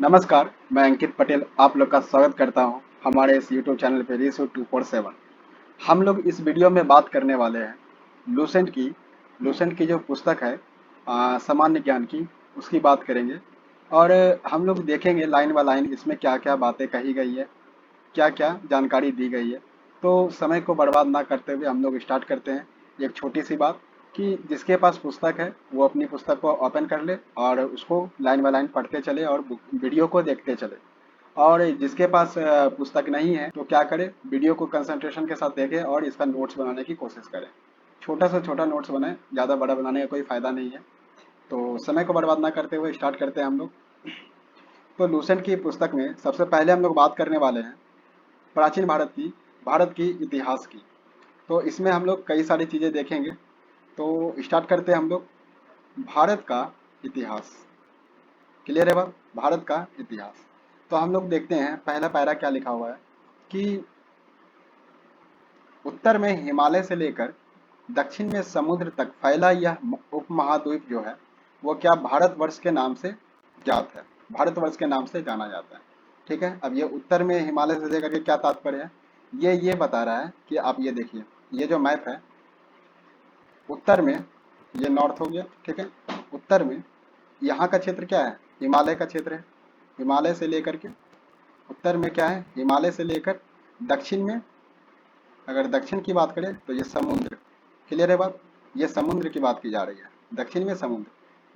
नमस्कार, मैं अंकित पटेल आप लोग का स्वागत करता हूं हमारे इस YouTube चैनल पे रेसो 247। हम लोग इस वीडियो में बात करने वाले हैं लूसेंट की जो पुस्तक है सामान्य ज्ञान की, उसकी बात करेंगे। और हम लोग देखेंगे लाइन बाय लाइन इसमें क्या क्या बातें कही गई है, क्या क्या जानकारी दी गई है। तो समय को बर्बाद ना करते हुए हम लोग स्टार्ट करते हैं। एक छोटी सी बात कि जिसके पास पुस्तक है वो अपनी पुस्तक को ओपन कर ले और उसको लाइन बाय लाइन पढ़ते चले और वीडियो को देखते चले। और जिसके पास पुस्तक नहीं है तो क्या करे, वीडियो को कंसंट्रेशन के साथ देखे और इसका नोट्स बनाने की कोशिश करे। छोटा से छोटा नोट्स बनाए, ज़्यादा बड़ा बनाने का कोई फ़ायदा नहीं है। तो समय को बर्बाद ना करते हुए स्टार्ट करते हैं हम लोग। तो लूसेंट की पुस्तक में सबसे पहले हम लोग बात करने वाले हैं प्राचीन भारत की इतिहास की। तो इसमें हम लोग कई सारी चीज़ें देखेंगे। तो स्टार्ट करते हैं हम लोग। भारत का इतिहास, क्लियर है बात? भारत का इतिहास। तो हम लोग देखते हैं पहला पैरा क्या लिखा हुआ है कि उत्तर में हिमालय से लेकर दक्षिण में समुद्र तक फैला यह उपमहाद्वीप जो है वो क्या भारतवर्ष के नाम से ज्ञात है, भारतवर्ष के नाम से जाना जाता है। ठीक है, अब ये उत्तर में हिमालय से लेकर के क्या तात्पर्य है, ये बता रहा है कि आप ये देखिए, ये जो मैप है, उत्तर में ये नॉर्थ हो गया। ठीक है, उत्तर में यहाँ का क्षेत्र क्या है, हिमालय का क्षेत्र है। हिमालय से लेकर के उत्तर में क्या है, हिमालय से लेकर दक्षिण में, अगर दक्षिण की बात करें तो ये समुद्र। क्लियर है बात? ये समुद्र की बात की जा रही है, दक्षिण में समुद्र,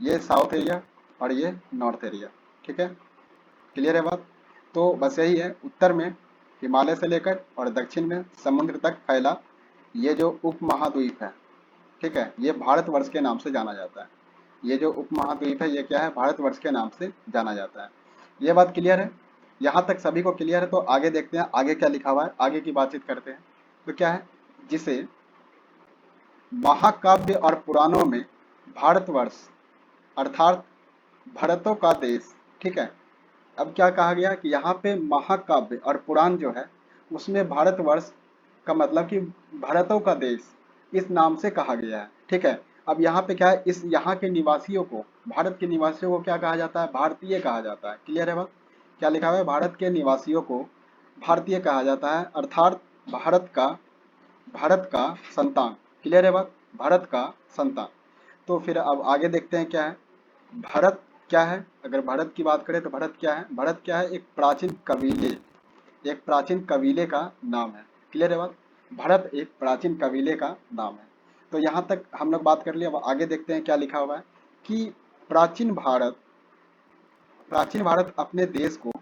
ये साउथ एरिया और ये नॉर्थ एरिया। ठीक है, क्लियर है बात? तो बस यही है, उत्तर में हिमालय से लेकर और दक्षिण में समुद्र तक फैला ये जो उपमहाद्वीप है, ठीक है, ये भारतवर्ष के नाम से जाना जाता है। ये जो उपमहाद्वीप है ये क्या है, भारतवर्ष के नाम से जाना जाता है। ये बात क्लियर है? यहाँ तक सभी को क्लियर है? तो आगे देखते हैं आगे क्या लिखा हुआ है, आगे की बातचीत करते हैं। तो क्या है, जिसे महाकाव्य और पुराणों में भारतवर्ष अर्थात भरतों का देश, ठीक है। अब क्या कहा गया कि यहाँ पे महाकाव्य और पुराण जो है उसमें भारतवर्ष का मतलब कि भरतों का देश इस नाम से कहा गया है। ठीक है, अब यहाँ पे क्या है, इस यहाँ के निवासियों को, भारत के निवासियों को क्या कहा जाता है, भारतीय कहा जाता है। क्लियर है बात? क्या लिखा हुआ है, भारत के निवासियों को भारतीय कहा जाता है, अर्थात भारत का संतान। क्लियर है बात? भारत का संतान। तो फिर अब आगे देखते हैं क्या है, भारत क्या है। अगर भारत की बात करें तो भारत क्या है, भारत क्या है, एक प्राचीन कबीले, एक प्राचीन कबीले का नाम है। क्लियर है बात? भारत एक प्राचीन कबीले का नाम है। तो यहाँ तक हम लोग बात कर लिया। अब आगे देखते हैं क्या लिखा हुआ है कि प्राचीन भारत प्राचीन भारत अपने देश को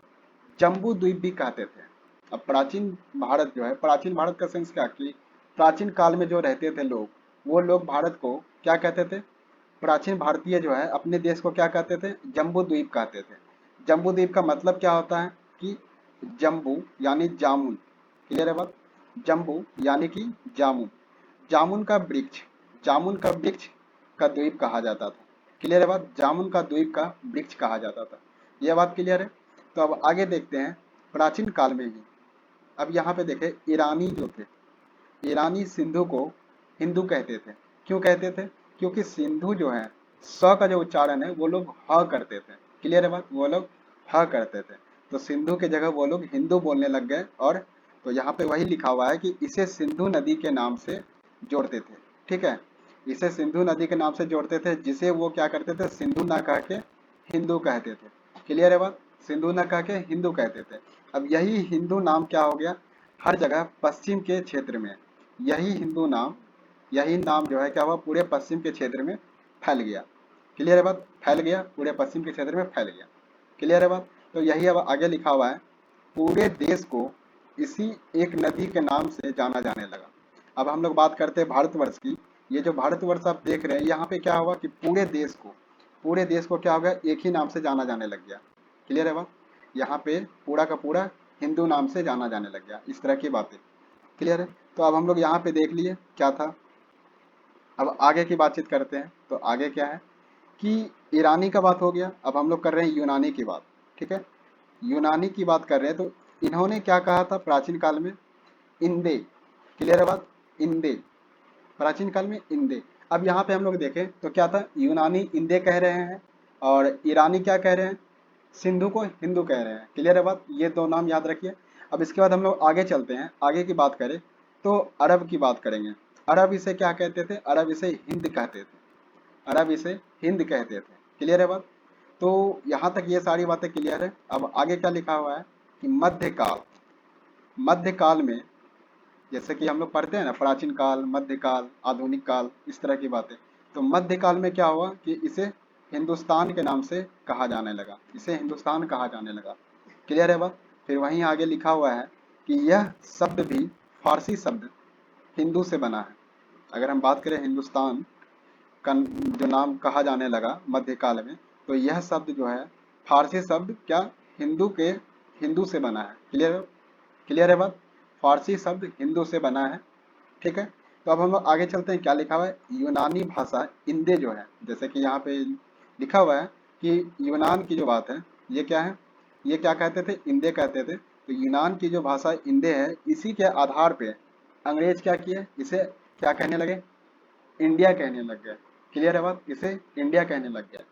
जम्बू द्वीप भी कहते थे। अब प्राचीन भारत जो है, प्राचीन भारत का सेंस क्या कि प्राचीन काल में जो रहते थे लोग, वो लोग भारत को क्या कहते थे, प्राचीन भारतीय जो है अपने देश को क्या कहते थे, जम्बू द्वीप कहते थे। जम्बू द्वीप का मतलब क्या होता है कि जम्बू यानी जामुन। क्लियर है बात? जम्बू यानी कि जामुन, जामुन का वृक्ष, जामुन का वृक्ष का द्वीप कहा जाता था। क्लियर है बात? जामुन का द्वीप का वृक्ष कहा जाता था। यह बात क्लियर है? तो अब आगे देखते हैं प्राचीन काल में ही। अब यहाँ पे देखें, ईरानी जो थे, ईरानी सिंधु को हिंदू कहते थे। क्यों कहते थे? क्योंकि सिंधु जो है, स का जो उच्चारण है वो लोग ह करते थे। क्लियर है बात? वो लोग ह करते थे, तो सिंधु के जगह वो लोग हिंदू बोलने लग गए। और तो यहाँ पे वही लिखा हुआ है कि इसे सिंधु नदी के नाम से जोड़ते थे। ठीक है, इसे सिंधु नदी के नाम से जोड़ते थे, जिसे वो क्या करते थे, सिंधु ना कह के हिंदू कहते थे। क्लियर है बात? सिंधु ना कह के हिंदू कहते थे। अब यही हिंदू नाम क्या हो गया, हर जगह पश्चिम के क्षेत्र में यही हिंदू नाम, यही नाम जो है क्या हुआ, पूरे पश्चिम के क्षेत्र में फैल गया। क्लियर है बात? फैल गया, पूरे पश्चिम के क्षेत्र में फैल गया। क्लियर है बात? तो यही अब आगे लिखा हुआ है, पूरे देश को इसी एक नदी के नाम से जाना जाने लगा। अब हम लोग बात करते हैं भारतवर्ष की। ये जो भारतवर्ष आप देख रहे हैं, यहाँ पे क्या हुआ कि पूरे देश को क्या हो गया, एक ही नाम से जाना जाने लग गया। क्लियर है बात? यहाँ पे पूरा का पूरा हिंदू नाम से जाना जाने लग गया, इस तरह की बातें। क्लियर है? तो अब हम लोग यहाँ पे देख लिए क्या था। अब आगे की बातचीत करते हैं। तो आगे क्या है कि ईरानी का बात हो गया, अब हम लोग कर रहे हैं यूनानी की बात। ठीक है, यूनानी की बात कर रहे हैं। तो इन्होंने क्या कहा था प्राचीन काल में, इंदे। क्लियर है बात? इंदे, प्राचीन काल में इंदे। अब यहाँ पे हम लोग देखें तो क्या था, यूनानी इंदे कह रहे हैं और ईरानी क्या कह रहे हैं, सिंधु को हिंदू कह रहे हैं। क्लियर है बात, ये दो नाम याद रखिए। अब इसके बाद हम लोग आगे चलते हैं, आगे की बात करें तो अरब की बात करेंगे। अरब इसे क्या कहते थे? अरब इसे हिंद कहते थे। अरब इसे हिंद कहते थे। क्लियर है बात। तो यहाँ तक ये सारी बातें क्लियर है। अब आगे क्या लिखा हुआ है कि मध्यकाल, मध्यकाल में जैसे कि हम लोग पढ़ते हैं ना, प्राचीन काल, मध्यकाल, आधुनिक काल, इस तरह की बातें। तो मध्यकाल में क्या हुआ कि इसे हिंदुस्तान के नाम से कहा जाने लगा, इसे हिंदुस्तान कहा जाने लगा। क्लियर है बात। फिर वहीं आगे लिखा हुआ है कि यह शब्द भी फारसी शब्द हिंदू से बना है। अगर हम बात करें हिंदुस्तान का जो नाम कहा जाने लगा मध्यकाल में, तो यह शब्द जो है फारसी शब्द क्या, हिंदू के, हिंदू से बना है। क्लियर, क्लियर है बात। फारसी शब्द हिंदू से बना है। ठीक है। तो अब हम लोग आगे चलते हैं, क्या लिखा हुआ है, यूनानी भाषा इंदे जो है, जैसे कि यहाँ पे लिखा हुआ है कि यूनान की जो बात है, ये क्या है, ये क्या कहते थे, इंदे कहते थे। तो यूनान की जो भाषा इंदे है, इसी के आधार पे अंग्रेज क्या किए, इसे क्या कहने लगे, इंडिया कहने लग गए। क्लियर है बात, इसे इंडिया कहने लग गया।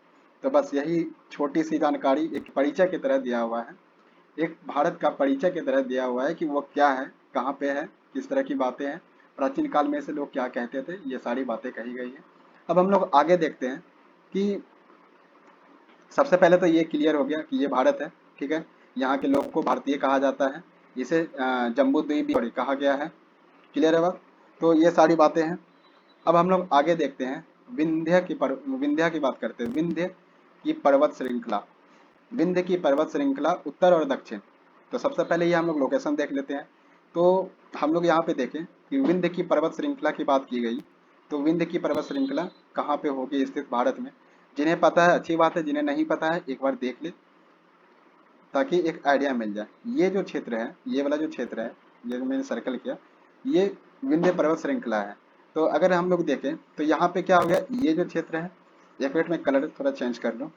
तो बस यही छोटी सी जानकारी एक परिचय की तरह दिया हुआ है, एक भारत का परिचय की तरह दिया हुआ है कि वो क्या है, कहाँ पे है, किस तरह की बातें हैं, प्राचीन काल में से लोग क्या कहते थे, ये सारी बातें कही गई हैं। अब हम लोग आगे देखते हैं कि सबसे पहले तो ये क्लियर हो गया कि ये भारत है। ठीक है। यहाँ के लोग को भारतीय कहा जाता है, इसे जम्बू द्वीप भी कहा गया है। क्लियर है बात। तो ये सारी बातें हैं। अब हम लोग आगे देखते हैं, विंध्य की बात करते हैं, विंध्य की पर्वत श्रृंखला, विंध्य की पर्वत श्रृंखला उत्तर और दक्षिण। तो सबसे पहले ये हम लोग लोकेशन देख लेते हैं। तो हम लोग यहाँ पे देखें कि विंध्य की पर्वत श्रृंखला की बात की गई। तो विंध्य की पर्वत श्रृंखला कहाँ पे होगी स्थित भारत में? जिन्हें पता है अच्छी बात है, जिन्हें नहीं पता है एक बार देख ले, ताकि एक आइडिया मिल जाए। ये जो क्षेत्र है, ये वाला जो क्षेत्र है, ये जो मैंने सर्कल किया, ये विंध्य पर्वत श्रृंखला है। तो अगर हम लोग देखें तो यहाँ पे क्या हो गया, ये जो क्षेत्र है, एक मिनट में कलर थोड़ा चेंज कर लूँ।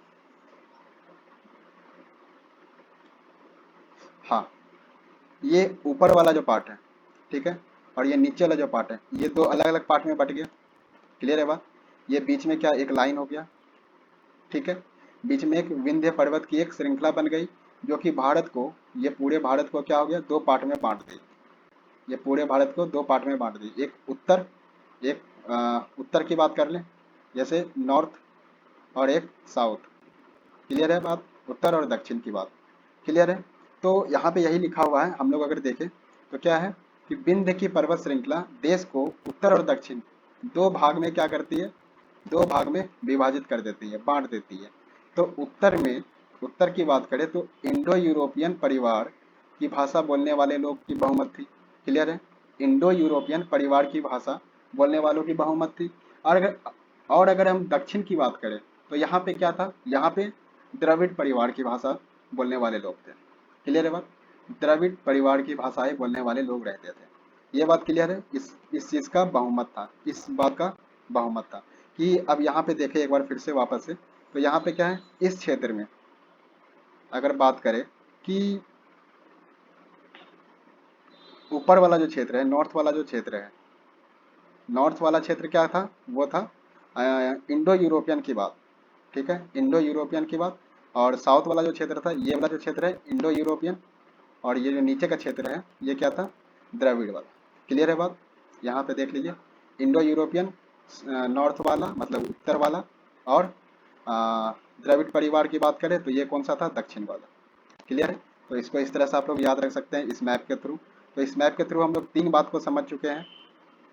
हाँ, ये ऊपर वाला जो पार्ट है, ठीक है, और ये नीचे वाला जो पार्ट है, ये दो अलग अलग पार्ट में बट गया। क्लियर है बात। ये बीच में क्या, एक लाइन हो गया। ठीक है। बीच में एक विंध्य पर्वत की एक श्रृंखला बन गई, जो कि भारत को, ये पूरे भारत को क्या हो गया, दो पार्ट में बांट दी। ये पूरे भारत को दो पार्ट में बांट दी, एक उत्तर, एक उत्तर की बात कर लें जैसे नॉर्थ, और एक साउथ। क्लियर है बात, उत्तर और दक्षिण की बात। क्लियर है। तो यहाँ पे यही लिखा हुआ है, हम लोग अगर देखें तो क्या है कि विंध्य की पर्वत श्रृंखला देश को उत्तर और दक्षिण दो भाग में क्या करती है, दो भाग में विभाजित कर देती है, बांट देती है। तो उत्तर में, उत्तर की बात करें तो इंडो यूरोपियन परिवार की भाषा बोलने वाले लोग की बहुमत थी। क्लियर है। इंडो यूरोपियन परिवार की भाषा बोलने वालों की बहुमत थी। और अगर हम दक्षिण की बात करें तो यहाँ पे क्या था, यहाँ पे द्रविड़ परिवार की भाषा बोलने वाले लोग थे। क्लियर है बात। द्रविड़ परिवार की भाषाएं बोलने वाले लोग रहते थे। ये बात क्लियर है। इस चीज का बहुमत था, इस बात का बहुमत था। कि अब यहाँ पे देखें एक बार फिर से वापस से, तो यहाँ पे क्या है, इस क्षेत्र में अगर बात करें कि ऊपर वाला जो क्षेत्र है, नॉर्थ वाला जो क्षेत्र है, नॉर्थ वाला क्षेत्र क्या था, वो था इंडो यूरोपियन की बात। ठीक है, इंडो यूरोपियन की बात। और साउथ वाला जो क्षेत्र था, ये वाला जो क्षेत्र है इंडो यूरोपियन। और ये जो नीचे का क्षेत्र है, ये क्या था, द्रविड़ वाला। क्लियर है बात। यहाँ पे देख लीजिए, इंडो यूरोपियन नॉर्थ वाला मतलब उत्तर वाला, और द्रविड़ परिवार की बात करें तो ये कौन सा था, दक्षिण वाला। क्लियर है। तो इसको इस तरह से आप लोग याद रख सकते हैं इस मैप के थ्रू। तो इस मैप के थ्रू हम लोग तीन बात को समझ चुके हैं,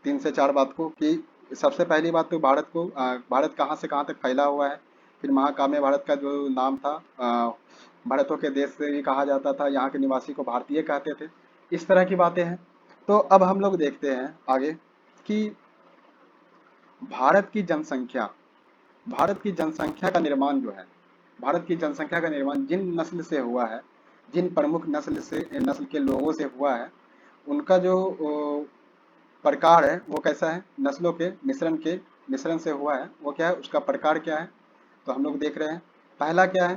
तीन से चार बात को, कि सबसे पहली बात तो भारत को, भारत कहाँ से कहाँ तक फैला हुआ है। फिर महाकाव्य भारत का जो नाम था, भारतों के देश से भी कहा जाता था, यहाँ के निवासी को भारतीय कहते थे। इस तरह की बातें हैं। तो अब हम लोग देखते हैं आगे कि भारत की जनसंख्या, भारत की जनसंख्या का निर्माण जो है, भारत की जनसंख्या का निर्माण जिन नस्ल से हुआ है, जिन प्रमुख नस्ल के लोगों से हुआ है, उनका जो प्रकार है वो कैसा है, नस्लों के मिश्रण से हुआ है, वो क्या है, उसका प्रकार क्या है। तो हम लोग देख रहे हैं, पहला क्या है,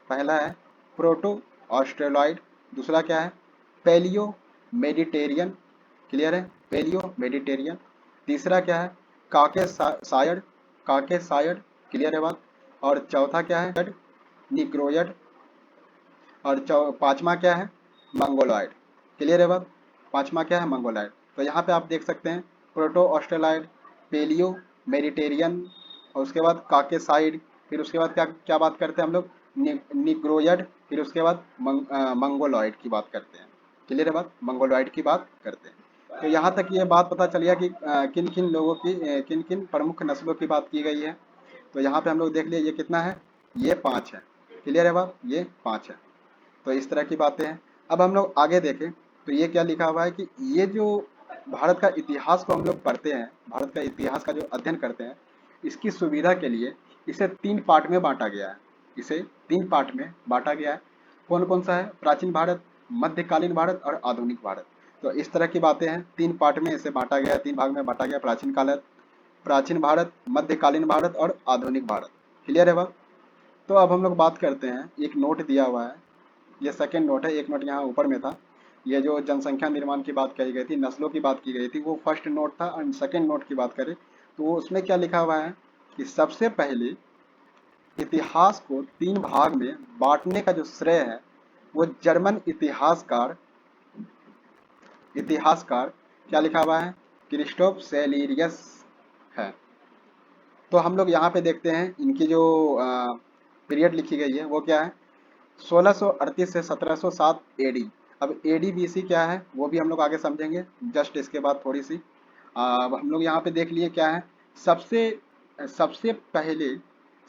पहला है प्रोटो ऑस्ट्रेलॉइड। दूसरा क्या है, पेलियो मेडिटेरियन। क्लियर है, पेलियो मेडिटेरियन। तीसरा क्या है, काकेसायड, काकेसायड। क्लियर है बात। और चौथा क्या है, निग्रोयड। और पांचवा क्या है, मंगोलॉइड। क्लियर है बात, पांचवा क्या है, मंगोलॉइड। तो यहाँ पे आप देख सकते हैं प्रोटो ऑस्ट्रेलॉइड, पेलियो मेडिटेरियन, और उसके बाद काकेसाइड, फिर उसके बाद क्या क्या बात करते हैं हम लोग, निग्रोयड, फिर उसके बाद मंगोलॉइड की बात करते हैं। क्लियर है बात, मंगोलॉइड की बात करते हैं। तो यहाँ तक ये बात पता चल गया कि किन किन लोगों की किन किन प्रमुख नस्लों की बात की गई है। तो यहाँ पे हम लोग देख लिए ये कितना है, ये 5 है। क्लियर है बात, ये 5 है। तो इस तरह की बातें हैं। अब हम लोग आगे देखें तो ये क्या लिखा हुआ है कि ये जो भारत का इतिहास को हम लोग पढ़ते हैं, भारत का इतिहास का जो अध्ययन करते हैं, इसकी सुविधा के लिए इसे 3 पार्ट में बांटा गया है। इसे 3 पार्ट में बांटा गया है। कौन कौन सा है, प्राचीन भारत, मध्यकालीन भारत और आधुनिक भारत। तो इस तरह की बातें हैं, 3 पार्ट में इसे बांटा गया है, 3 भाग में बांटा गया, प्राचीन भारत, मध्यकालीन भारत और आधुनिक भारत। क्लियर है बात। तो अब हम लोग बात करते हैं, एक नोट दिया हुआ है, ये सेकंड नोट है, एक नोट यहाँ ऊपर में था। ये जो जनसंख्या निर्माण की बात कही गई थी, नस्लों की बात की गई थी, वो फर्स्ट नोट था। और सेकंड नोट की बात करें तो उसमें क्या लिखा हुआ है कि सबसे पहले इतिहास को 3 भाग में बांटने का जो श्रेय है वो जर्मन इतिहासकार क्या लिखा हुआ है, क्रिस्टोफ सेलिरियस है। तो हम लोग यहाँ पे देखते हैं इनकी जो पीरियड लिखी गई है वो क्या है, 1638 से 1707 एडी। अब एडी बीसी क्या है वो भी हम लोग आगे समझेंगे, जस्ट इसके बाद थोड़ी सी। अब हम लोग यहाँ पे देख लिए क्या है, सबसे सबसे पहले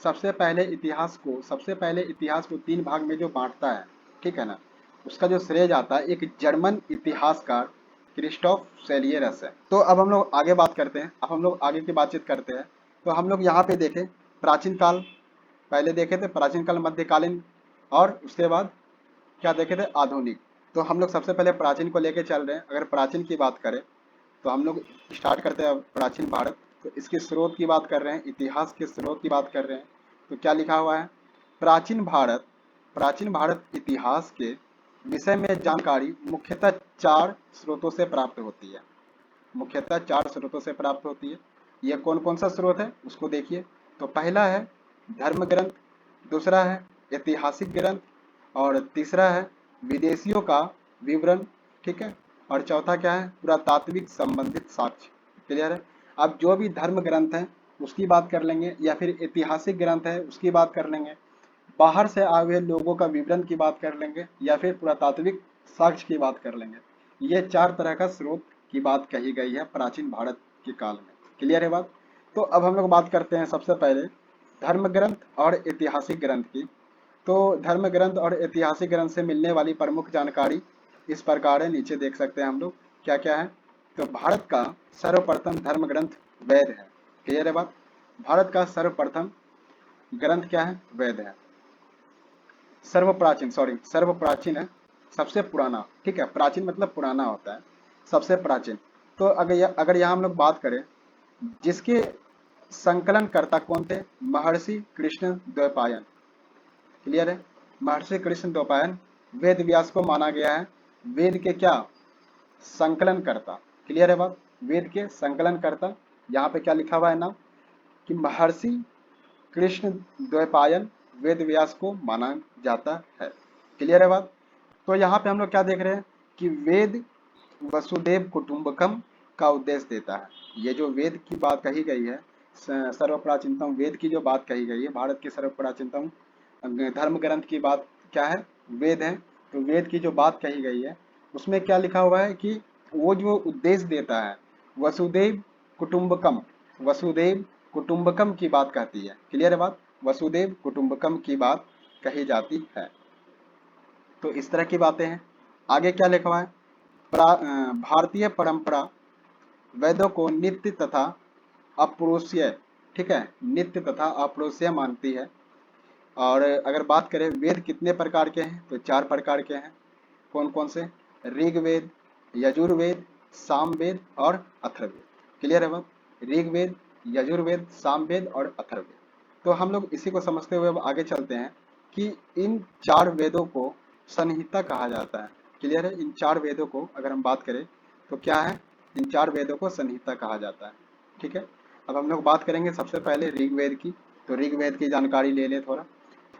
सबसे पहले इतिहास को 3 भाग में जो बांटता है, ठीक है ना, उसका जो श्रेय जाता है एक जर्मन इतिहासकार क्रिस्टोफ सेलियरस है। तो अब हम लोग आगे बात करते हैं, अब हम लोग आगे की बातचीत करते हैं। तो हम लोग यहाँ पे देखें प्राचीन काल, पहले देखे थे प्राचीन काल, मध्यकालीन, और उसके बाद क्या देखे थे, आधुनिक। तो हम लोग सबसे पहले प्राचीन को लेके चल रहे हैं। अगर प्राचीन की बात करें तो हम लोग स्टार्ट करते हैं प्राचीन भारत। तो इसके स्रोत की बात कर रहे हैं, इतिहास के स्रोत की बात कर रहे हैं। तो क्या लिखा हुआ है, प्राचीन भारत इतिहास के विषय में जानकारी मुख्यतः 4 स्रोतों से प्राप्त होती है। मुख्यतः 4 स्रोतों से प्राप्त होती है। यह कौन कौन सा स्रोत है उसको देखिए। तो पहला है धर्म ग्रंथ, दूसरा है ऐतिहासिक ग्रंथ, और तीसरा है विदेशियों का विवरण, ठीक है, और चौथा क्या है, पुरातात्विक संबंधित साक्ष्य। क्लियर है। अब जो भी धर्म ग्रंथ है उसकी बात कर लेंगे, या फिर ऐतिहासिक ग्रंथ है उसकी बात कर लेंगे, बाहर से आए हुए लोगों का विवरण की बात कर लेंगे, या फिर पुरातात्विक साक्ष्य की बात कर लेंगे। ये 4 तरह का स्रोत की बात कही गई है प्राचीन भारत के काल में। क्लियर है बात। तो अब हम लोग बात करते हैं सबसे पहले धर्म ग्रंथ और ऐतिहासिक ग्रंथ की। तो धर्म ग्रंथ और ऐतिहासिक ग्रंथ से मिलने वाली प्रमुख जानकारी इस प्रकार है, नीचे देख सकते हैं हम लोग क्या क्या है। तो भारत का सर्वप्रथम धर्म ग्रंथ वेद है। क्लियर है बात, भारत का सर्वप्रथम ग्रंथ क्या है, वेद है। सर्वप्राचीन है, सबसे पुराना, ठीक है, प्राचीन मतलब पुराना होता है, सबसे प्राचीन। तो अगर यहाँ हम लोग बात करें, जिसके संकलनकर्ता कौन थे, महर्षि कृष्ण द्वैपायन। क्लियर है, महर्षि कृष्ण द्वैपायन वेद व्यास को माना गया है वेद के क्या, संकलनकर्ता। क्लियर है बात, वेद के संकलनकर्ता। यहाँ पे क्या लिखा हुआ है नाम, कि महर्षि कृष्ण द्वैपायन वेद व्यास को माना जाता है। क्लियर है बात। तो यहाँ पे हम लोग क्या देख रहे हैं कि वेद वसुदेव कुटुंबकम का उद्देश्य देता है। ये जो वेद की बात कही गई है, सर्वप्राचीनतम वेद की जो बात कही गई है, भारत के सर्वप्राचीनतम धर्म ग्रंथ की बात क्या है, वेद है। तो वेद की जो बात कही गई है उसमें क्या लिखा हुआ है कि वो जो उद्देश्य देता है, वसुदेव कुटुंबकम, वसुदेव कुटुंबकम की बात कहती है। क्लियर है बात, वसुदेव कुटुंबकम की बात कही जाती है। तो इस तरह की बातें हैं। आगे क्या लिखा हुआ है, भारतीय परंपरा वेदों को नित्य तथा अपौरुषीय, ठीक है, नित्य तथा अपौरुषीय मानती है। और अगर बात करें वेद कितने प्रकार के हैं, तो 4 प्रकार के हैं। कौन कौन से, ऋग्वेद, यजुर्वेद, सामवेद और अथर्ववेद। क्लियर है बात, ऋग्वेद, यजुर्वेद, सामवेद और अथर्ववेद। तो हम लोग इसी को समझते हुए अब आगे चलते हैं कि इन 4 वेदों को संहिता कहा जाता है। क्लियर है, इन 4 वेदों को अगर हम बात करें तो क्या है, इन 4 वेदों को संहिता कहा जाता है। ठीक है, अब हम लोग बात करेंगे सबसे पहले ऋग्वेद की। तो ऋग्वेद की जानकारी ले लें थोड़ा।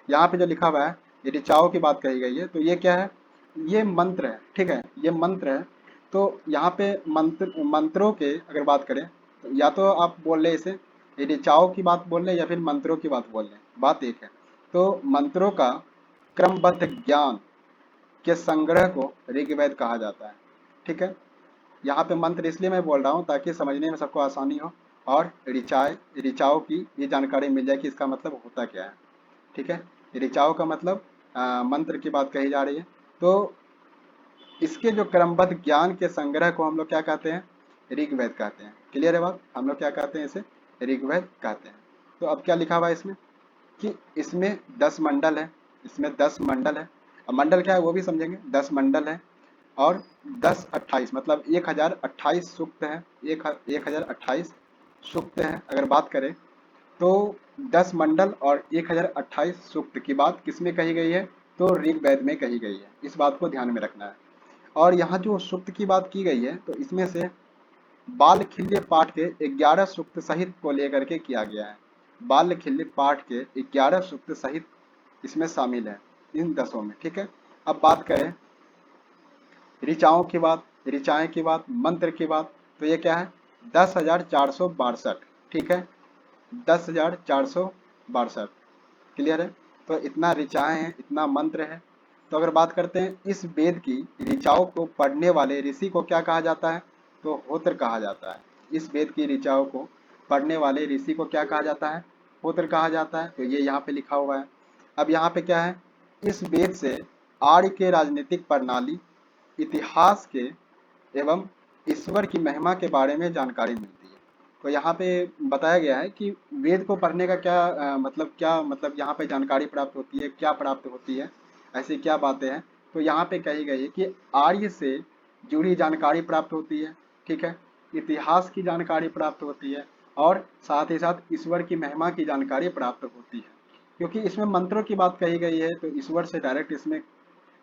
यहाँ पे जो लिखा हुआ है, ये ऋचाओं की बात कही गई है। तो ये क्या है, ये मंत्र है, ठीक है, ये मंत्र है। तो यहाँ पे मंत्रों के अगर बात करें तो या तो आप बोल रहे इसे ये ऋचाओं की बात बोल रहे हैं या फिर मंत्रों की बात बोल रहे हैं, बात एक है। तो मंत्रों का क्रमबद्ध ज्ञान के संग्रह को ऋग्वेद कहा जाता है, ठीक है। यहाँ पे मंत्र इसलिए मैं बोल रहा हूँ ताकि समझने में सबको आसानी हो और ऋचाओं की ये जानकारी मिल जाए कि इसका मतलब होता क्या है, ठीक है। ऋचाओं का मतलब मंत्र की बात कही जा रही है। तो इसके जो क्रमबद्ध ज्ञान के संग्रह को हम लोग क्या कहते हैं, ऋग्वेद कहते हैं। क्लियर है बात, हम लोग क्या कहते हैं इसे, ऋग्वेद कहते हैं। तो अब क्या लिखा हुआ है इसमें कि इसमें 10 मंडल है, इसमें 10 मंडल है। अब मंडल क्या है वो भी समझेंगे। 10 मंडल है और 10 28 मतलब 1028 सूक्त है, 1028 सूक्त है। अगर बात करें तो 10 मंडल और 1028 सूक्त की बात किसमें कही गई है, तो ऋग्वेद में कही गई है। इस बात को ध्यान में रखना है। और यहाँ जो सूक्त की बात की गई है तो इसमें से बालखिल्य पाठ के 11 सूक्त सहित को लेकर के किया गया है। बालखिल्य पाठ के 11 सूक्त सहित इसमें शामिल है इन 10 में, ठीक है। अब बात करें ऋचाओं की बात, ऋचाएं की बात, मंत्र की बात, तो ये क्या है 10,462, ठीक है, 10,462। क्लियर है। तो इतना ऋचाएं हैं, इतना मंत्र है। तो अगर बात करते हैं इस वेद की ऋचाओं को पढ़ने वाले ऋषि को क्या कहा जाता है, तो होत्र कहा जाता है। इस वेद की ऋचाओं को पढ़ने वाले ऋषि को क्या कहा जाता है, होत्र कहा जाता है। तो ये यहाँ पे लिखा हुआ है। अब यहाँ पे क्या है, इस वेद से आर्य के राजनीतिक प्रणाली, इतिहास के एवं ईश्वर की महिमा के बारे में जानकारी मिलती है। तो यहाँ पे बताया गया है कि वेद को पढ़ने का क्या मतलब यहाँ पे जानकारी प्राप्त होती है, क्या प्राप्त होती है, ऐसी क्या बातें हैं। तो यहाँ पे कही गई है कि आर्य से जुड़ी जानकारी प्राप्त होती है, ठीक है, इतिहास की जानकारी प्राप्त होती है और साथ ही साथ ईश्वर की महिमा की जानकारी प्राप्त होती है। क्योंकि इसमें मंत्रों की बात कही गई है तो ईश्वर से डायरेक्ट इसमें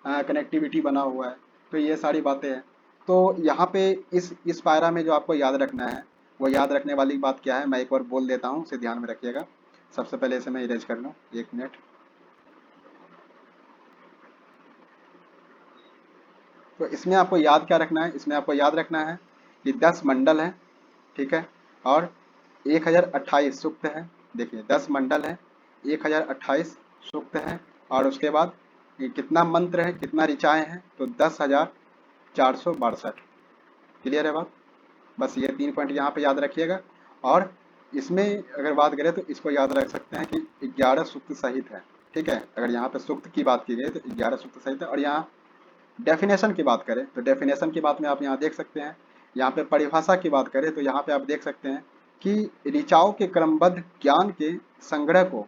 कनेक्टिविटी बना हुआ है। तो ये सारी बातें हैं। तो यहाँ पे इस पायरा में जो आपको याद रखना है, वो याद रखने वाली बात क्या है, मैं एक बार बोल देता हूँ, उसे ध्यान में रखिएगा। सबसे पहले इसे मैं इरेज कर लूँ, 1 मिनट। तो इसमें आपको याद क्या रखना है, इसमें आपको याद रखना है कि 10 मंडल है, ठीक है, और 1028 सूक्त है। देखिए 10 मंडल है, 1028 सूक्त है, और उसके बाद ये कितना मंत्र है, कितना ऋचाएं हैं, तो 10,462। क्लियर है बात। बस ये 3 पॉइंट यहाँ पे याद रखिएगा। और इसमें अगर बात करें तो इसको याद रख सकते हैं कि 11 सूक्त सहित है, ठीक है। अगर यहाँ पे सूक्त की बात की गई तो 11 सूक्त सहित है। और यहाँ डेफिनेशन की बात करें तो डेफिनेशन की बात में आप यहाँ देख सकते हैं। यहाँ पे परिभाषा की बात करें तो यहाँ पे आप देख सकते हैं कि ऋचाओं के क्रमबद्ध ज्ञान के संग्रह को,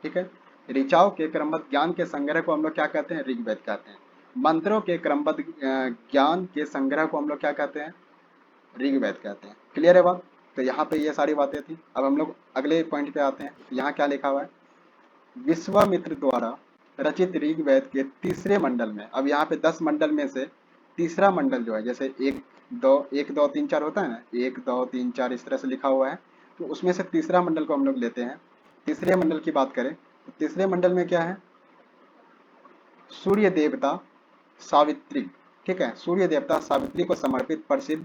ठीक है, ऋचाओं के क्रमबद्ध ज्ञान के संग्रह को हम लोग क्या कहते हैं, ऋग्वेद कहते हैं। मंत्रों के क्रमबद्ध ज्ञान के संग्रह को हम लोग क्या कहते हैं, ऋग्वेद कहते हैं। क्लियर है बात। तो यहाँ पे ये सारी बातें थी। अब हम लोग अगले पॉइंट पे आते हैं। यहाँ क्या लिखा हुआ है, विश्वामित्र द्वारा रचित ऋग्वेद के तीसरे मंडल में। अब यहाँ पे 10 मंडल में से तीसरा मंडल जो है, जैसे 1 2 1 2 3 4 होता है ना, 1 2 3 4 इस तरह से लिखा हुआ है। तो उसमें से तीसरा मंडल को हम लोग लेते हैं। तीसरे मंडल की बात करें तो तीसरे मंडल में क्या है, सूर्य देवता सावित्री, ठीक है, सूर्य देवता सावित्री को समर्पित प्रसिद्ध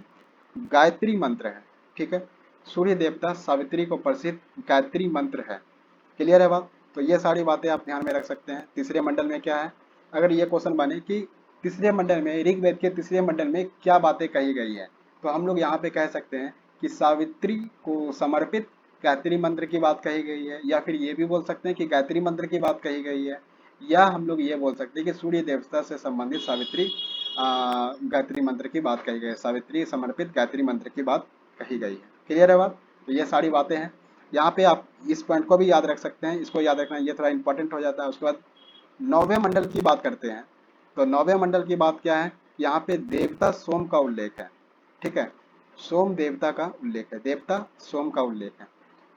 गायत्री मंत्र है, ठीक है। सूर्य देवता सावित्री को प्रसिद्ध गायत्री मंत्र है। क्लियर है बात। तो ये सारी बातें आप ध्यान में रख सकते हैं। तीसरे मंडल में क्या है, अगर ये क्वेश्चन बने कि तीसरे मंडल में, ऋग्वेद के तीसरे मंडल में क्या बातें कही गई है, तो हम लोग यहाँ पे कह सकते हैं कि सावित्री को समर्पित गायत्री मंत्र की बात कही गई है, या फिर ये भी बोल सकते हैं कि गायत्री मंत्र की बात कही गई है, या हम लोग ये बोल सकते हैं कि सूर्य देवता से संबंधित सावित्री गायत्री मंत्र की बात कही गई है, सावित्री समर्पित गायत्री मंत्र की बात कही गई है। क्लियर है बात। तो ये सारी बातें हैं। यहाँ पे आप इस पॉइंट को भी याद रख सकते हैं, इसको याद रखना, ये थोड़ा इंपॉर्टेंट हो जाता है। उसके बाद 9वें मंडल की बात करते हैं। तो 9वें मंडल की बात क्या है, यहाँ पे देवता सोम का उल्लेख है, ठीक है, सोम देवता का उल्लेख है, देवता सोम का उल्लेख है।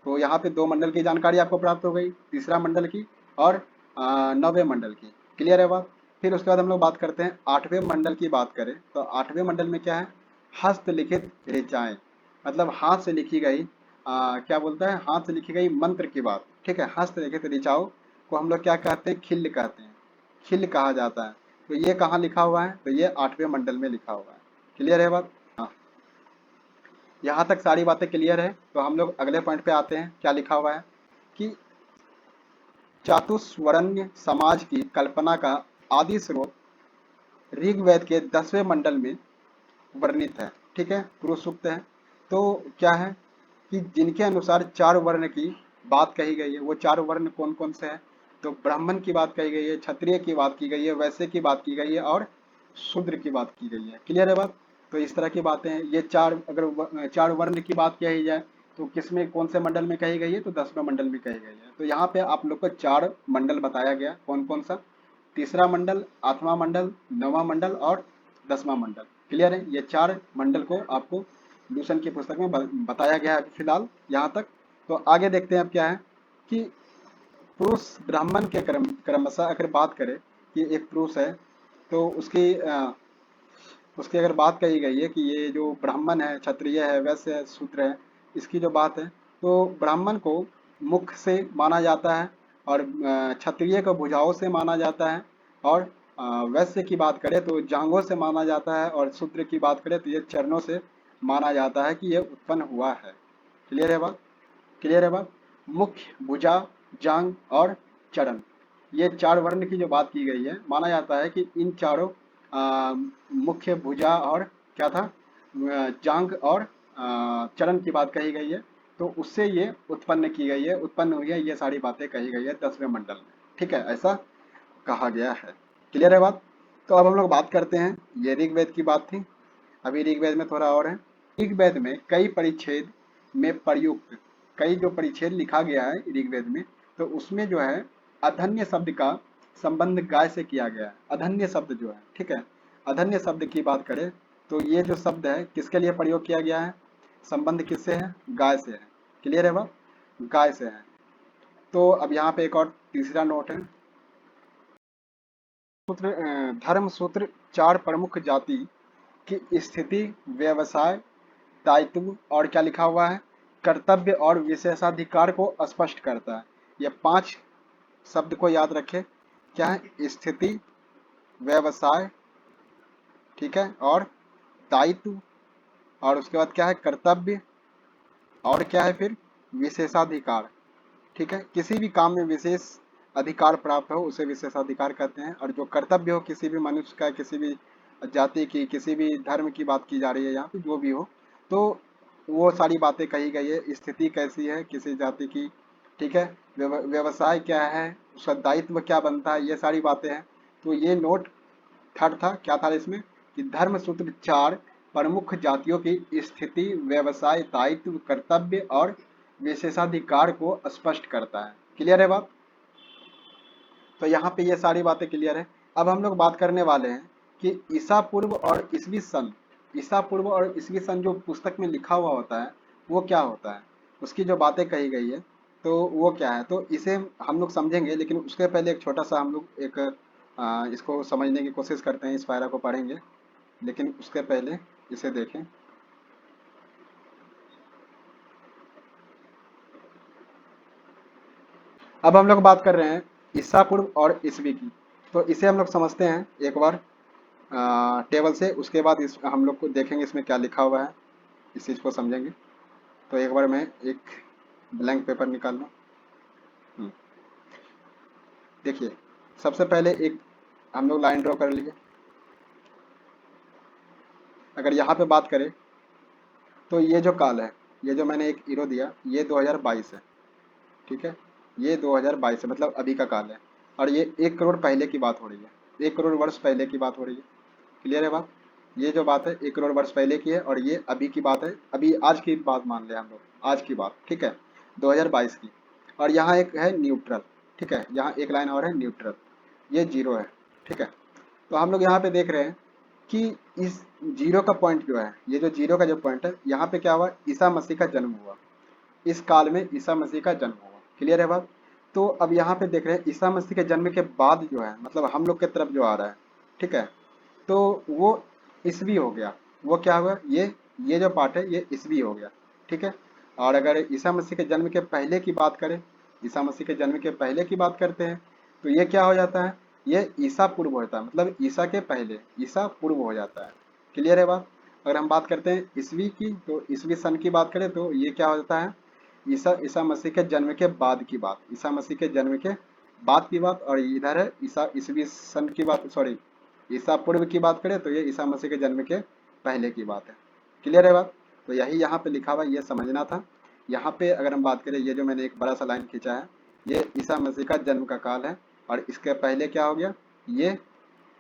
तो यहाँ पे 2 मंडल की जानकारी आपको प्राप्त हो गई, तीसरा मंडल की और 9वें मंडल की। क्लियर है बात। फिर उसके बाद हम लोग बात करते हैं 8वें मंडल की बात करें तो 8वें मंडल में क्या है, हस्तलिखित ऋचाएं, मतलब हाथ से लिखी गई क्या बोलता है, हाथ से लिखी गई मंत्र की बात, ठीक है। हस्तलिखित ऋचाओं को हम लोग क्या कहते हैं, खिल्य कहते हैं। खिल कहा जाता है। तो ये कहाँ लिखा हुआ है? तो ये 8वें मंडल में लिखा हुआ है। क्लियर है बात? हाँ, यहाँ तक सारी बातें क्लियर है। तो हम लोग अगले पॉइंट पे आते हैं। क्या लिखा हुआ है कि चातुर्वर्ण्य समाज की कल्पना का आदि स्रोत ऋग्वेद के 10वें मंडल में वर्णित है। ठीक है, पुरुष सूक्त है। तो क्या है कि जिनके अनुसार 4 वर्ण की बात कही गई है, वो 4 वर्ण कौन कौन से हैं? तो ब्राह्मण की बात कही गई है, क्षत्रिय की बात की गई है, वैश्य की बात की गई है और शूद्र की बात की गई है। क्लियर है बात? तो इस तरह की बातें हैं। ये चार, अगर 4 वर्ण की बात कही जाए तो किसमें, कौन से मंडल में कही गई है? तो 10वें मंडल में कही गई है। तो यहाँ पे आप लोग को 4 मंडल बताया गया। कौन कौन सा? तीसरा मंडल, 8वां मंडल, 9वां मंडल और 10वां मंडल। क्लियर है? ये 4 मंडल को आपको लूसन की पुस्तक में बताया गया है फिलहाल यहाँ तक। तो आगे देखते हैं अब क्या है कि पुरुष ब्राह्मण के क्रमशः अगर बात करें कि एक पुरुष है तो उसकी अगर बात कही गई है कि ये जो ब्राह्मण है, क्षत्रिय है, वैश्य है, शूद्र है, इसकी जो बात है, तो ब्राह्मण को मुख से माना जाता है और क्षत्रिय को भुजाओं से माना जाता है और वैश्य की बात करें तो जांघों से माना जाता है और शूद्र की बात करें तो ये चरणों से माना जाता है कि ये उत्पन्न हुआ है। क्लियर है बात? क्लियर है बात? मुख्य, भुजा, जांग और चरण, ये 4 वर्ण की जो बात की गई है, माना जाता है कि इन चारों मुख्य, भुजा और क्या था, जांग और चरण की बात कही गई है। तो उससे ये उत्पन्न की गई है, उत्पन्न हुई है, ये सारी बातें कही गई है 10वें मंडल में। ठीक है, ऐसा कहा गया है। क्लियर है बात? तो अब हम लोग बात करते हैं, ये ऋग्वेद की बात थी। अभी ऋग्वेद में थोड़ा और है। ऋग्वेद में कई परिच्छेद में प्रयुक्त, कई जो परिच्छेद लिखा गया है ऋग्वेद में, तो उसमें जो है अधन्य शब्द का संबंध गाय से किया गया है। अधन्य शब्द जो है, ठीक है, अधन्य शब्द की बात करें तो ये जो शब्द है किसके लिए प्रयोग किया गया है? संबंध किससे है? गाय से है। क्लियर है बात? गाय से है। तो अब यहाँ पे एक और तीसरा नोट है। धर्म सूत्र 4 प्रमुख जाति की स्थिति, व्यवसाय, दायित्व और क्या लिखा हुआ है, कर्तव्य और विशेषाधिकार को स्पष्ट करता है। ये 5 शब्द को याद रखें। क्या है? स्थिति, व्यवसाय, ठीक है, और दायित्व, और उसके बाद क्या है, कर्तव्य, और क्या है फिर, विशेषाधिकार। ठीक है, किसी भी काम में विशेष अधिकार प्राप्त हो उसे विशेषाधिकार कहते हैं। और जो कर्तव्य हो किसी भी मनुष्य का, किसी भी जाति की, किसी भी धर्म की बात की जा रही है यहाँ पे, जो भी हो, तो वो सारी बातें कही गई है। स्थिति कैसी है किसी जाति की, ठीक है, व्यवसाय क्या है, उसका दायित्व क्या बनता है, ये सारी बातें हैं। तो ये नोट थर्ड था, क्या था इसमें कि धर्म सूत्र 4 प्रमुख जातियों की स्थिति, व्यवसाय, दायित्व, कर्तव्य और विशेषाधिकार को स्पष्ट करता है। क्लियर है बात? तो यहाँ पे ये सारी बातें क्लियर है। अब हम लोग बात करने वाले हैं कि ईसा पूर्व और ईसवी सन, ईसा पूर्व और ईसवी सन जो पुस्तक में लिखा हुआ होता है वो क्या होता है, उसकी जो बातें कही गई है तो वो क्या है, तो इसे हम लोग समझेंगे। लेकिन उसके पहले एक छोटा सा हम लोग एक इसको समझने की कोशिश करते हैं, इस पायरा को पढ़ेंगे। लेकिन उसके पहले इसे देखें। अब हम लोग बात कर रहे हैं ईसा पूर्व और ईसवी की। तो इसे हम लोग समझते हैं एक बार टेबल से। उसके बाद इस हम लोग को देखेंगे इसमें क्या लिखा हुआ है, इस चीज़ को समझेंगे। तो एक बार मैं एक ब्लैंक पेपर निकाल लूँ। देखिए, सबसे पहले एक हम लोग लाइन ड्रॉ कर लिए। अगर यहाँ पे बात करें तो ये जो काल है, ये जो मैंने एक ईरो दिया, ये 2022 है। ठीक है, ये 2022 है, मतलब अभी का काल है। और ये 1 करोड़ पहले की बात हो रही है, 1 करोड़ वर्ष पहले की बात हो रही है। क्लियर है बात? ये जो बात है 1 करोड़ वर्ष पहले की है और ये अभी की बात है, अभी आज की बात मान ले हम लोग, आज की बात, ठीक है, 2022 की। और यहाँ एक है न्यूट्रल, ठीक है, यहाँ एक लाइन और है न्यूट्रल, ये जीरो है। ठीक है, तो हम लोग यहाँ पे देख रहे हैं कि इस जीरो का पॉइंट जो है, ये जो जीरो का जो पॉइंट है, यहाँ पे क्या हुआ, ईसा मसीह का जन्म हुआ। इस काल में ईसा मसीह का जन्म हुआ। क्लियर है बात? तो अब यहाँ पे देख रहे हैं ईसा मसीह के जन्म के बाद जो है, मतलब हम लोग के तरफ जो आ रहा है, ठीक है, तो वो ईसवी हो गया। वो क्या हुआ, ये जो पार्ट है ये ईसवी हो गया। ठीक है, और अगर ईसा मसीह के जन्म के पहले की बात करें, ईसा मसीह के जन्म के पहले की बात करते हैं, तो ये क्या हो जाता है, ये ईसा पूर्व होता है, मतलब ईसा के पहले, ईसा पूर्व हो जाता है। क्लियर है बात। अगर हम बात करते हैं ईसवी की, तो ईसवी सन की बात करें तो ये क्या होता है, ईसा ईसा मसीह के जन्म के बाद की बात, ईसा मसीह के जन्म के बाद की बात। और इधर है ईसा ईसवी सन की बात, सॉरी ईसा पूर्व की बात करें तो ये ईसा मसीह के जन्म के पहले की बात है। क्लियर है बात। तो यही यहाँ पे लिखा हुआ है, ये समझना था। यहाँ पे अगर हम बात करें, ये जो मैंने एक बड़ा सा लाइन खींचा है, ये ईसा मसीह का जन्म का काल है। और इसके पहले क्या हो गया, ये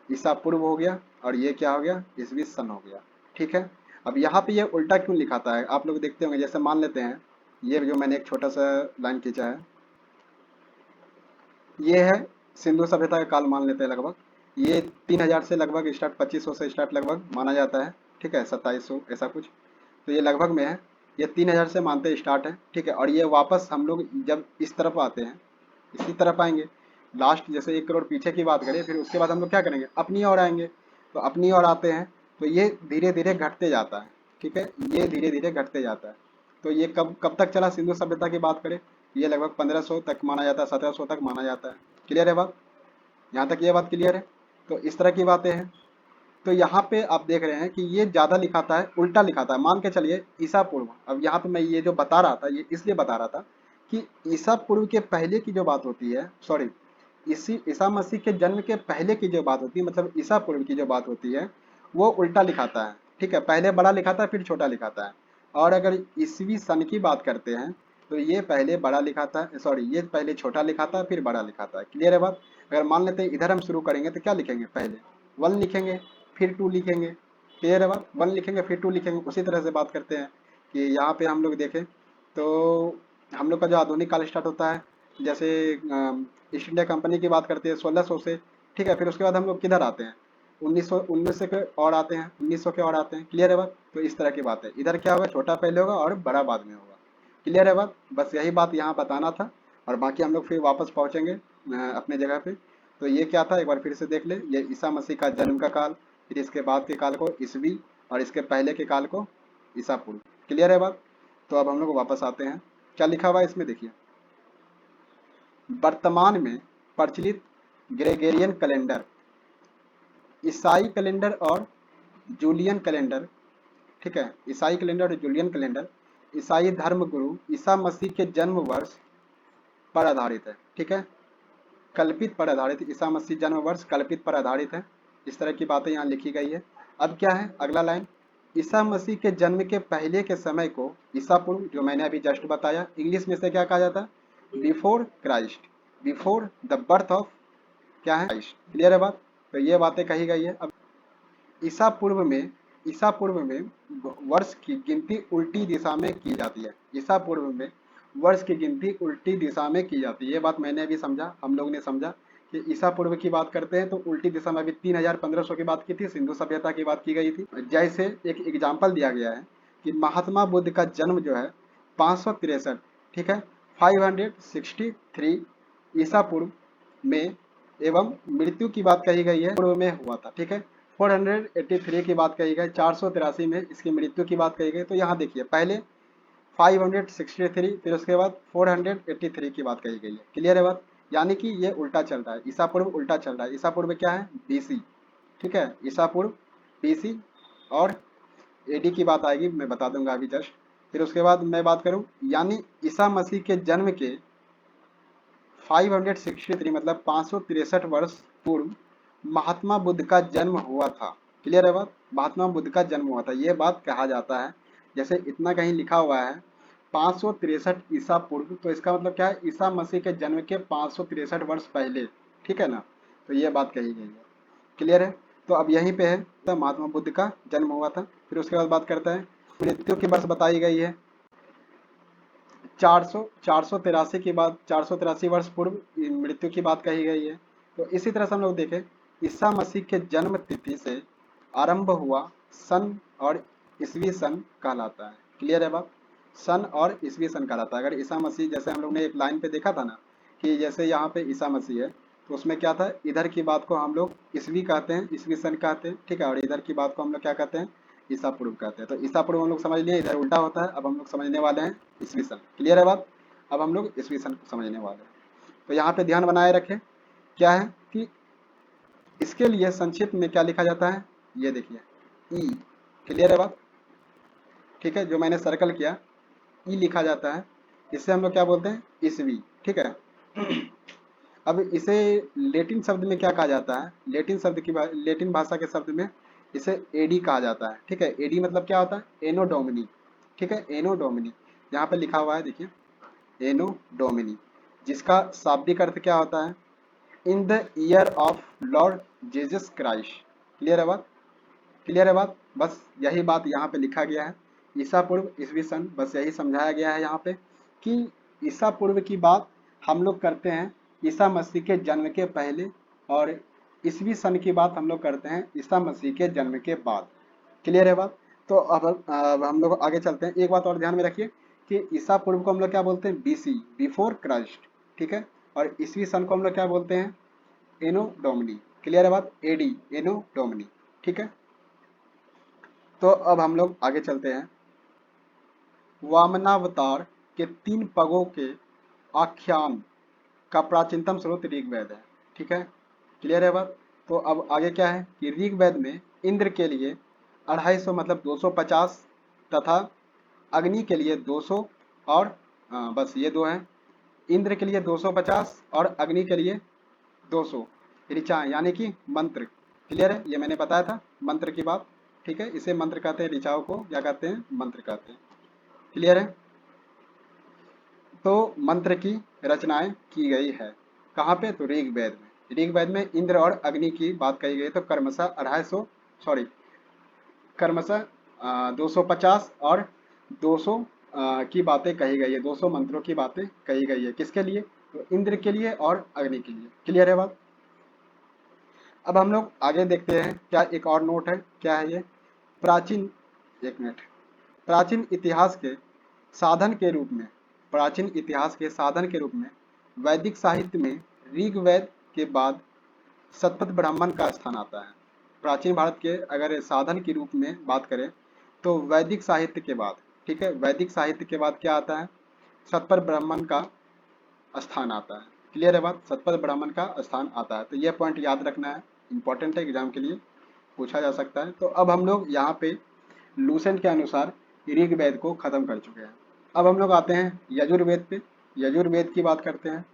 ईसा पूर्व हो गया, और ये क्या हो गया, ईसवी सन हो गया। ठीक है। अब यहाँ पे ये उल्टा क्यों लिखाता है, आप लोग देखते होंगे। जैसे मान लेते हैं ये जो मैंने एक छोटा सा लाइन खींचा है, ये है सिंधु सभ्यता का काल मान लेते हैं लगभग। ये 3000 से लगभग स्टार्ट, 2500 से स्टार्ट लगभग माना जाता है। ठीक है, 2700 ऐसा कुछ, तो ये लगभग में है। ये 3000 से मानते स्टार्ट है। ठीक है। और ये वापस हम लोग जब इस तरफ आते हैं, इसी तरफ आएंगे, लास्ट जैसे 1 करोड़ पीछे की बात करें, फिर उसके बाद हम लोग क्या करेंगे, अपनी ओर आएंगे। तो अपनी ओर आते हैं तो ये धीरे धीरे घटते जाता है। ठीक है, ये धीरे धीरे घटते जाता है। तो ये कब कब तक चला, सिंधु सभ्यता की बात करें, ये लगभग 1500 तक माना जाता है, 1700 तक माना जाता है। क्लियर है बात, यहाँ तक ये बात क्लियर है। तो इस तरह की बातें हैं। तो यहाँ पे आप देख रहे हैं कि ये ज़्यादा लिखाता है, उल्टा लिखाता है। मान के चलिए ईसा पूर्व, अब यहाँ पे मैं ये जो बता रहा था, ये इसलिए बता रहा था कि ईसा पूर्व के पहले की जो बात होती है, सॉरी इसी ईसा मसीह के जन्म के पहले की जो बात होती है, मतलब ईसा पूर्व की जो बात होती है, वो उल्टा लिखाता है। ठीक है, पहले बड़ा लिखाता है फिर छोटा लिखाता है। और अगर ईसवी सन की बात करते हैं तो ये पहले बड़ा लिखाता है, सॉरी ये पहले छोटा लिखाता है फिर बड़ा लिखाता है। क्लियर है बात। अगर मान लेते हैं इधर हम शुरू करेंगे तो क्या लिखेंगे, पहले 1 लिखेंगे फिर 2 लिखेंगे। क्लियर है बात, 1 लिखेंगे फिर 2 लिखेंगे। उसी तरह से बात करते हैं कि यहाँ पे हम लोग देखें तो हम लोग का जो आधुनिक काल स्टार्ट होता है, जैसे ईस्ट इंडिया कंपनी की बात करते हैं 1600 से। ठीक है, फिर उसके बाद हम लोग किधर आते हैं, 1900 के और आते हैं, 1900 के और आते हैं। क्लियर है बात। तो इस तरह की बात है, इधर क्या होगा, छोटा पहले होगा और बड़ा बाद में होगा। क्लियर है बात, बस यही बात यहाँ बताना था। और बाकी हम लोग फिर वापस पहुँचेंगे अपने जगह पे। तो ये क्या था, एक बार फिर से देख ले, ये ईसा मसीह का जन्म का काल, फिर इसके बाद के काल को ईसवी, और इसके पहले के काल को ईसा पूर्व। क्लियर है बात। तो अब हम लोग वापस आते हैं, क्या लिखा हुआ है इसमें देखिए, वर्तमान में प्रचलित ग्रेगोरियन कैलेंडर, ईसाई कैलेंडर और जूलियन कैलेंडर। ठीक है, ईसाई कैलेंडर और जूलियन कैलेंडर ईसाई धर्म गुरु ईसा मसीह के जन्म वर्ष पर आधारित है। ठीक है, कल्पित पर आधारित, ईसा मसीह जन्म वर्ष कल्पित पर आधारित है। इस तरह की बातें यहाँ लिखी गई है। अब क्या है अगला लाइन, ईसा मसीह के जन्म के पहले के समय को ईसा पूर्व, जो मैंने अभी जस्ट बताया, इंग्लिश में से क्या कहा जाता है, before Christ, before the birth of क्या है, क्राइस्ट। क्लियर है बात। तो ये बातें कही गई है। अब ईसा पूर्व में, ईसा पूर्व में वर्ष की गिनती उल्टी दिशा में की जाती है। ईसा पूर्व में वर्ष की गिनती उल्टी दिशा में की जाती है। ये बात मैंने भी समझा, हम लोग ने समझा कि ईसा पूर्व की बात करते हैं तो उल्टी दिशा में, अभी 3500 की बात की थी, सिंधु सभ्यता की बात की गई थी। जैसे एक एग्जाम्पल दिया गया है कि महात्मा बुद्ध का जन्म जो है 563, ठीक है, 563 ईसा पूर्व में, एवं मृत्यु की बात कही गई है पूर्व में हुआ था। ठीक है, 483 की बात कही गई, 483 में इसकी मृत्यु की बात कही गई। तो यहाँ देखिए पहले 563, फिर उसके बाद 483 की बात कही गई है। क्लियर है बात। यानी कि ये उल्टा चल रहा है, ईसा पूर्व उल्टा चल रहा है। ईसा पूर्व क्या है, बीसी। ठीक है, ईसा पूर्व बीसी, और एडी की बात आएगी, मैं बता दूंगा अभी जस्ट। फिर उसके बाद मैं बात करूं, यानी ईसा मसीह के जन्म के 563 मतलब 563 वर्ष पूर्व महात्मा बुद्ध का जन्म हुआ था। क्लियर है बात, महात्मा बुद्ध का जन्म हुआ था, ये बात कहा जाता है। जैसे इतना कहीं लिखा हुआ है 563 ईसा पूर्व, तो इसका मतलब क्या है, ईसा मसीह के जन्म के 563 वर्ष पहले। ठीक है ना, तो ये बात कही गई है। क्लियर है। तो अब यहीं पे है, तो महात्मा बुद्ध का जन्म हुआ था। फिर उसके बाद बात करते हैं, मृत्यु की वर्ष बताई गई है 483 की बात, 483 वर्ष पूर्व मृत्यु की बात कही गई है। तो इसी तरह से हम लोग देखें, ईसा मसीह के जन्म तिथि से आरंभ हुआ सन और ईसवी सन कहलाता है। क्लियर है बात, सन और ईसवी सन कहलाता है। अगर ईसा मसीह, जैसे हम लोग ने एक लाइन पे देखा था ना कि जैसे यहाँ पे ईसा मसीह है, तो उसमें क्या था, इधर की बात को हम लोग ईसवी कहते हैं, ईसवी सन कहते हैं। ठीक है, और इधर की बात को हम लोग क्या कहते हैं, ईसा पूर्व कहते हैं। तो ईसा पूर्व हम लोग समझ लिए, इधर उल्टा होता है। अब हम लोग समझने वाले हैं ईसवी सन। क्लियर है बात, अब हम लोग ईसवी सन को समझने वाले हैं। तो यहाँ पे ध्यान बनाए रखें क्या है कि इसके लिए संक्षिप्त में क्या लिखा जाता है, ये देखिए ई। क्लियर है बात, ठीक है, जो मैंने सर्कल किया ई लिखा जाता है। इसे हम लोग क्या बोलते हैं, ईस्वी, ठीक है। अब इसे लेटिन शब्द में क्या कहा जाता है, लेटिन शब्द की लेटिन भाषा के शब्द में इसे एडी कहा जाता है, ठीक है। एडी मतलब क्या होता है, एनो डोमिनी, ठीक है, एनो डोमिनी। यहाँ पे लिखा हुआ है देखिए, एनो डोमिनी, जिसका शाब्दिक अर्थ क्या होता है, in the year of Lord Jesus Christ. Clear है बात, क्लियर है बात, बस यही बात यहाँ पे लिखा गया है। ईसा पूर्व ईसवी सन, बस यही समझाया गया है यहाँ पे कि ईसा पूर्व की बात हम लोग करते हैं ईसा मसीह के जन्म के पहले, और ईसवी सन की बात हम लोग करते हैं ईसा मसीह के जन्म के बाद। क्लियर है बात। तो अब हम लोग आगे चलते हैं। एक बात और ध्यान में रखिए कि ईसा पूर्व को हम लोग क्या बोलते हैं, बीसी, बिफोर क्राइस्ट, ठीक है। और ईसवी सन को हम लोग क्या बोलते हैं, एनो डोमिनी। क्लियर है बात, एडी, एनो डोमिनी, ठीक है। तो अब हम लोग आगे चलते हैं। वामनावतार के 3 पगों के आख्यान का प्राचीनतम स्रोत ऋग्वेद है, ठीक है। क्लियर है बात। तो अब आगे क्या है कि ऋग्वेद में इंद्र के लिए 250 मतलब 250 तथा अग्नि के लिए 200 और बस ये दो हैं। इंद्र के लिए 250 और अग्नि के लिए 200 ऋचा यानी कि मंत्र। क्लियर है, ये मैंने बताया था मंत्र की बात, ठीक है। इसे मंत्र कहते हैं, ऋचाओं को क्या कहते हैं, मंत्र कहते हैं। क्लियर है। तो मंत्र की रचनाएं की गई है कहाँ पे, तो ऋग्वेद में। ऋग्वेद में इंद्र और अग्नि की बात कही गई, तो क्रमशः 250, सॉरी क्रमशः 250 और 200 की बातें कही गई है, 200 मंत्रों की बातें कही गई है। किसके लिए, तो इंद्र के लिए और अग्नि के लिए। क्लियर है बात। अब हम लोग आगे देखते हैं, क्या एक और नोट है, क्या है ये, प्राचीन, एक मिनट, प्राचीन इतिहास के साधन के रूप में, प्राचीन इतिहास के साधन के रूप में वैदिक साहित्य में ऋग्वेद के बाद शतपथ ब्राह्मण का स्थान आता है। प्राचीन भारत के अगर साधन के रूप में बात करें तो वैदिक साहित्य के बाद, ठीक है, वैदिक साहित्य के बाद क्या आता है, शतपथ ब्राह्मण का स्थान आता है। क्लियर है बात, शतपथ ब्राह्मण का स्थान आता है। तो यह पॉइंट याद रखना है, इंपॉर्टेंट है, एग्जाम के लिए पूछा जा सकता है। तो अब हम लोग यहाँ पे लूसेंट के अनुसार ऋग्वेद को खत्म कर चुके हैं। अब हम लोग आते हैं यजुर्वेद पे, यजुर्वेद की बात करते हैं।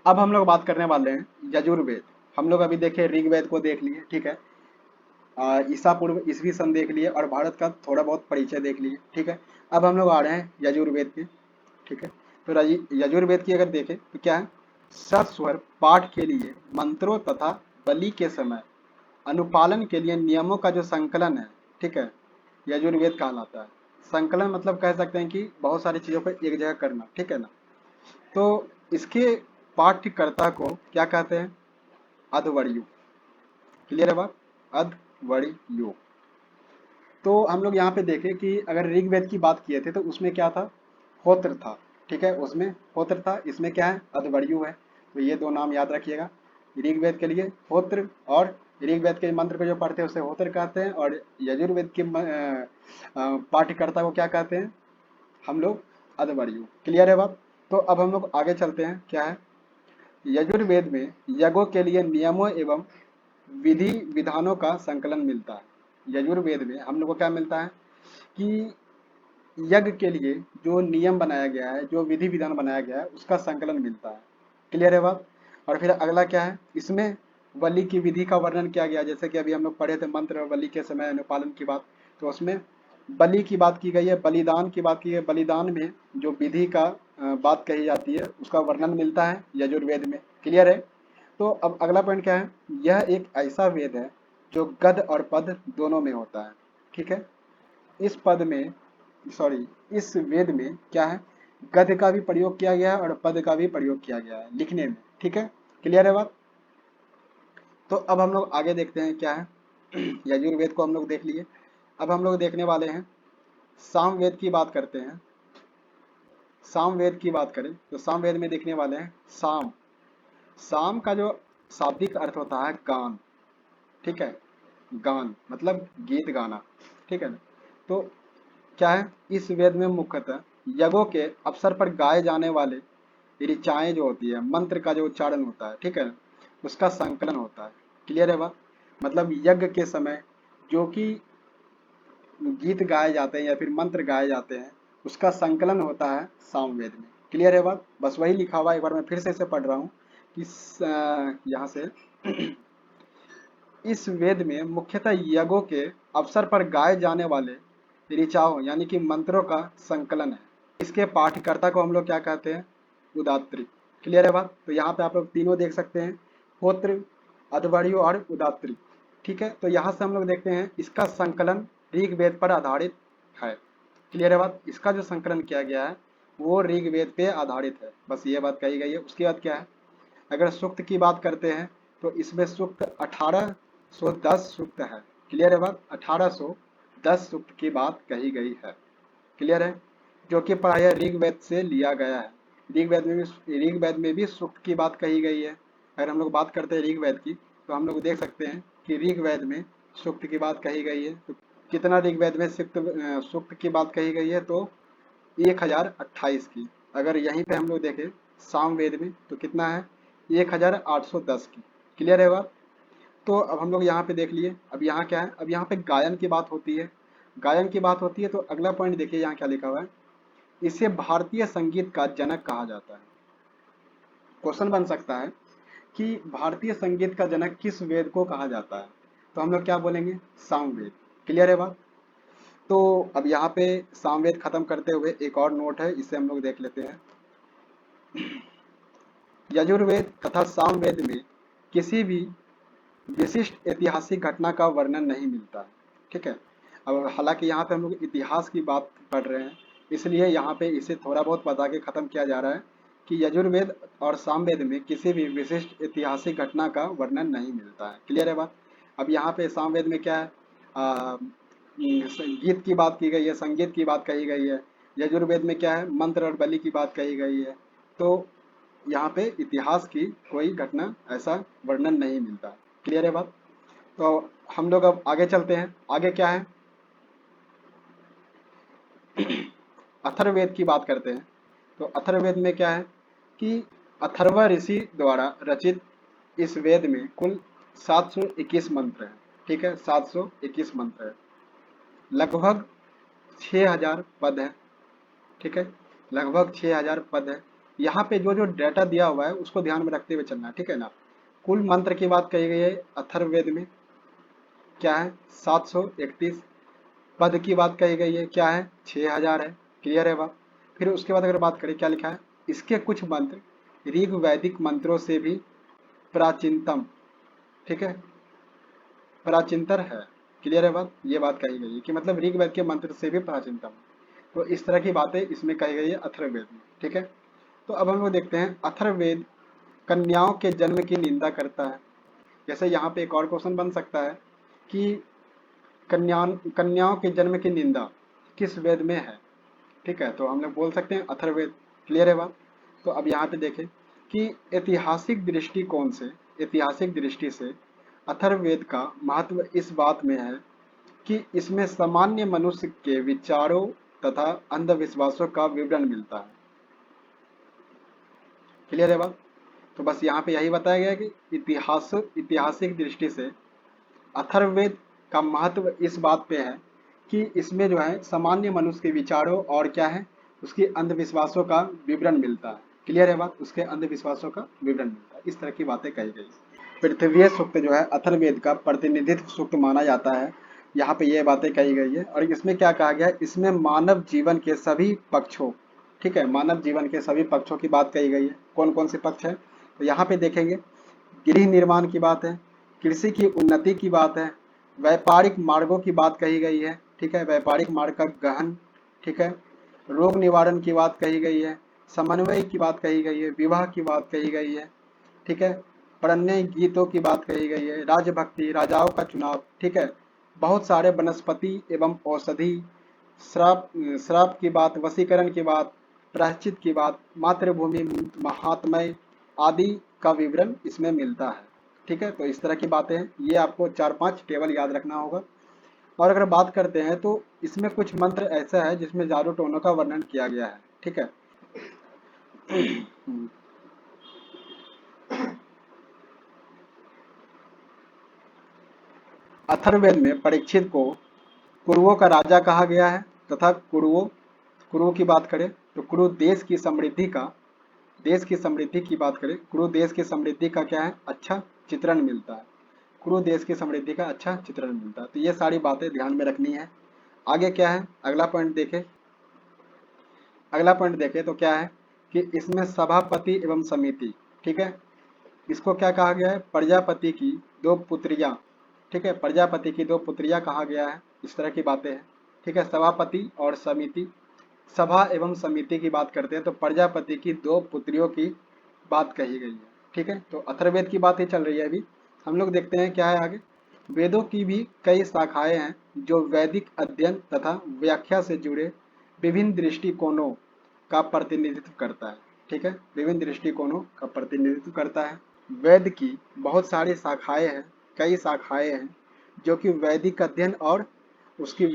अब हम लोग बात करने वाले हैं यजुर्वेद। हम लोग अभी देखे ऋग्वेद को देख लिए, ठीक है, ईसा पूर्व ईसवी सन देख लिए और भारत का थोड़ा बहुत परिचय देख लिए, ठीक है। अब हम लोग आ रहे हैं यजुर्वेद पे, ठीक है। तो यजुर्वेद की अगर देखें तो क्या है, सस्वर पाठ के लिए मंत्रों तथा बलि के समय अनुपालन के लिए नियमों का जो संकलन है, ठीक है, यजुर्वेद कहलाता है। संकलन मतलब कह सकते हैं कि बहुत सारी चीज़ों को एक जगह करना, ठीक है ना। तो इसके पाठ्यकर्ता को क्या कहते हैं, अध्वर्यु। क्लियर है बात, अध्वर्यु। तो हम लोग यहाँ पे देखें कि अगर ऋग्वेद की बात किए थे तो उसमें क्या था, होत्र था, ठीक है, उसमें होत्र था, इसमें क्या है, अध्वर्यु है। तो ये दो नाम याद रखिएगा, ऋग्वेद के लिए होत्र, और ऋग्वेद के मंत्र को जो पढ़ते हैं उसे होत्र कहते हैं, और यजुर्वेद के पाठ्यकर्ता को क्या कहते हैं हम लोग, अध्वर्यु। क्लियर है बात। तो अब हम लोग आगे चलते हैं, क्या है, यजुर्वेद में यज्ञों के लिए नियमों एवं विधि विधानों का संकलन मिलता है। यजुर्वेद में हम लोग को क्या मिलता है कि यज्ञ के लिए जो नियम बनाया गया है, जो विधि विधान बनाया गया है, उसका संकलन मिलता है। क्लियर है बात। और फिर अगला क्या है, इसमें बलि की विधि का वर्णन किया गया, जैसे कि अभी हम लोग पढ़े थे मंत्र और बलि के समय अनुपालन की बात, तो उसमें बलि की बात की गई है, बलिदान की बात की है, बलिदान में जो विधि का बात कही जाती है उसका वर्णन मिलता है यजुर्वेद में। क्लियर है। तो अब अगला पॉइंट क्या है, यह एक ऐसा वेद है जो गद और पद दोनों में होता है, ठीक है। इस पद में, सॉरी, इस वेद में क्या है, गद का भी प्रयोग किया गया है और पद का भी प्रयोग किया गया है लिखने में, ठीक है। क्लियर है बात। तो अब हम लोग आगे देखते हैं, क्या है, यजुर्वेद को हम लोग देख लिए। अब हम लोग देखने वाले हैं सामवेद की बात करते हैं। सामवेद की बात करें तो सामवेद में देखने वाले हैं साम। साम का जो शाब्दिक अर्थ होता है गान, ठीक है, गान मतलब गीत गाना, ठीक है ना। तो क्या है, इस वेद में मुख्यतः यज्ञों के अवसर पर गाए जाने वाले ऋचाएं जो होती है, मंत्र का जो उच्चारण होता है, ठीक है ना, उसका संकलन होता है। क्लियर है बात? मतलब यज्ञ के समय जो कि गीत गाए जाते हैं या फिर मंत्र गाए जाते हैं, उसका संकलन होता है सामवेद में। क्लियर है बात? बस वही लिखा हुआ है, एक बार मैं फिर से इसे पढ़ रहा हूँ कि यहाँ से इस वेद में मुख्यतः यज्ञों के अवसर पर गाए जाने वाले ऋचाओं यानी कि मंत्रों का संकलन है। इसके पाठकर्ता को हम लोग क्या कहते हैं? उदात्री। क्लियर है बात? तो यहाँ पे आप लोग तीनों देख सकते हैं, होत्र, अध्वर्यु और उदात्री। ठीक है, तो यहाँ से हम लोग देखते हैं इसका संकलन ऋग्वेद पर आधारित है। क्लियर है बात? इसका जो संकलन किया गया है वो ऋग्वेद पे आधारित है, बस ये बात कही गई है। उसके बाद क्या है, अगर सूक्त की बात करते हैं तो इसमें सूक्त 1810 सूक्त है। क्लियर है बात? 1810 सूक्त की बात कही गई है। क्लियर है? जो कि प्रायः ऋग्वेद से लिया गया है। ऋग्वेद में भी सूक्त की बात कही गई है। अगर हम लोग बात करते हैं ऋग्वेद की, तो हम लोग देख सकते हैं कि ऋग्वेद में सूक्त की बात कही गई है। तो कितना ऋग्वेद में सूक्त की बात कही गई है? तो 1028 की। अगर यहीं पे हम लोग देखें सामवेद में तो कितना है? 1810 की। क्लियर है बात? तो अब हम लोग यहाँ पे देख लिए। अब यहाँ क्या है? अब यहाँ पे गायन की बात होती है। गायन की बात होती है तो अगला पॉइंट देखिए यहाँ क्या लिखा हुआ है, इसे भारतीय संगीत का जनक कहा जाता है। क्वेश्चन बन सकता है कि भारतीय संगीत का जनक किस वेद को कहा जाता है? तो हम लोग क्या बोलेंगे? सामवेद। क्लियर है बात? तो अब यहाँ पे सामवेद खत्म करते हुए एक और नोट है, इसे हम लोग देख लेते हैं। यजुर्वेद तथा सामवेद में किसी भी विशिष्ट ऐतिहासिक घटना का वर्णन नहीं मिलता है। ठीक है, अब हालांकि यहाँ पे हम लोग इतिहास की बात पढ़ रहे हैं, इसलिए यहाँ पे इसे थोड़ा बहुत बता के ख़त्म किया जा रहा है कि यजुर्वेद और सामवेद में किसी भी विशिष्ट ऐतिहासिक घटना का वर्णन नहीं मिलता है। क्लियर है बात? अब यहाँ पे सामवेद में क्या है, गीत की बात की गई है, संगीत की बात कही गई है। यजुर्वेद में क्या है? मंत्र और बलि की बात कही गई है। तो यहाँ पे इतिहास की कोई घटना ऐसा वर्णन नहीं मिलता। क्लियर है बात? तो हम लोग अब आगे चलते हैं। आगे क्या है? अथर्ववेद की बात करते हैं। तो अथर्ववेद में क्या है कि अथर्व ऋषि द्वारा रचित इस वेद में कुल 721 मंत्र हैं। ठीक है, 721 मंत्र है, लगभग 6000 पद है। ठीक है, लगभग 6000 पद है। यहाँ पे जो जो डाटा दिया हुआ है उसको ध्यान में रखते हुए चलना है। ठीक है ना? कुल मंत्र की बात कही गई है अथर्ववेद में, क्या है? 731। पद की बात कही गई है, क्या है? 6000 है। क्लियर है बात? फिर उसके बाद अगर बात करें, क्या लिखा है? इसके कुछ मंत्र ऋग वैदिक मंत्रों से भी प्राचीनतम, ठीक है, प्राचीनतर है। क्लियर है बात? ये बात कही गई है कि मतलब ऋग्वेद के मंत्र से भी प्राचीनतम। तो इस तरह की बातें इसमें कही गई है अथर्ववेद में। ठीक है, तो अब हम लोग देखते हैं अथर्ववेद कन्याओं के जन्म की निंदा करता है। जैसे यहाँ पे एक और क्वेश्चन बन सकता है कि कन्याओं के जन्म की निंदा किस वेद में है? ठीक है, तो हम लोग बोल सकते हैं अथर्ववेद। क्लियर है बात? तो अब यहाँ पे देखें कि ऐतिहासिक दृष्टि से अथर्ववेद का महत्व इस बात में है कि इसमें सामान्य मनुष्य के विचारों तथा अंधविश्वासों का विवरण मिलता है। क्लियर है बात? तो बस यहाँ पे यही बताया गया है कि ऐतिहासिक दृष्टि से अथर्ववेद का महत्व इस बात पे है कि इसमें जो है सामान्य मनुष्य के विचारों और क्या है, उसके अंधविश्वासों का विवरण मिलता है। क्लियर है बात? उसके अंधविश्वासों का विवरण मिलता है। इस तरह की बातें कही गई। पृथ्वी सूक्त जो है अथर्ववेद का प्रतिनिधित्व सूक्त माना जाता है। यहाँ पे ये बातें कही गई है और इसमें क्या कहा गया है, इसमें मानव जीवन के सभी पक्षों, ठीक है, मानव जीवन के सभी पक्षों की बात कही गई है। कौन कौन से पक्ष है? तो यहाँ पे देखेंगे गृह निर्माण की बात है, कृषि की उन्नति की बात है, व्यापारिक मार्गों की बात कही गई है। ठीक है, व्यापारिक मार्ग का गहन, ठीक है, रोग निवारण की बात कही गई है, समन्वय की बात कही गई है, विवाह की बात कही गई है। ठीक है, प्रणय गीतों की बात कही गई है, राजभक्ति, राजाओं का चुनाव, ठीक है, बहुत सारे वनस्पति एवं औषधि, श्राप श्राप की बात, वशीकरण की बात, प्रायश्चित की बात, मातृभूमि महात्मय आदि का विवरण इसमें मिलता है। ठीक है, तो इस तरह की बातें हैं। ये आपको 4-5 टेबल याद रखना होगा। और अगर बात करते हैं तो इसमें कुछ मंत्र ऐसा है जिसमें जादू टोनों का वर्णन किया गया है। ठीक है, अथर्ववेद में परीक्षित को कुरुओं का राजा कहा गया है तथा कुरुओं की बात करें तो कुरु देश की समृद्धि की बात करें, कुरु देश की समृद्धि का क्या है, अच्छा चित्रण मिलता है। कुरु देश की समृद्धि का अच्छा चित्रण मिलता है। तो ये सारी बातें ध्यान में रखनी है। आगे क्या है, अगला पॉइंट देखें। अगला पॉइंट देखें तो क्या है कि इसमें सभापति एवं समिति, ठीक है, इसको क्या कहा गया है, प्रजापति की दो पुत्रियां, ठीक है, प्रजापति की दो पुत्रियां कहा गया है। इस तरह की बातें हैं, ठीक है। सभापति और समिति, सभा एवं समिति की बात करते हैं तो प्रजापति की दो पुत्रियों की बात कही गई है, ठीक है। तो अथर्ववेद की बात ही चल रही है अभी। हम लोग देखते हैं क्या है आगे। वेदों की भी कई शाखाएं हैं जो वैदिक अध्ययन तथा व्याख्या से जुड़े विभिन्न दृष्टिकोणों का प्रतिनिधित्व करता है, ठीक है, विभिन्न दृष्टिकोणों का प्रतिनिधित्व करता है। वेद की बहुत सारी शाखाएं हैं, कई शाखाएं हैं जो कि वैदिक अध्ययन और उसकी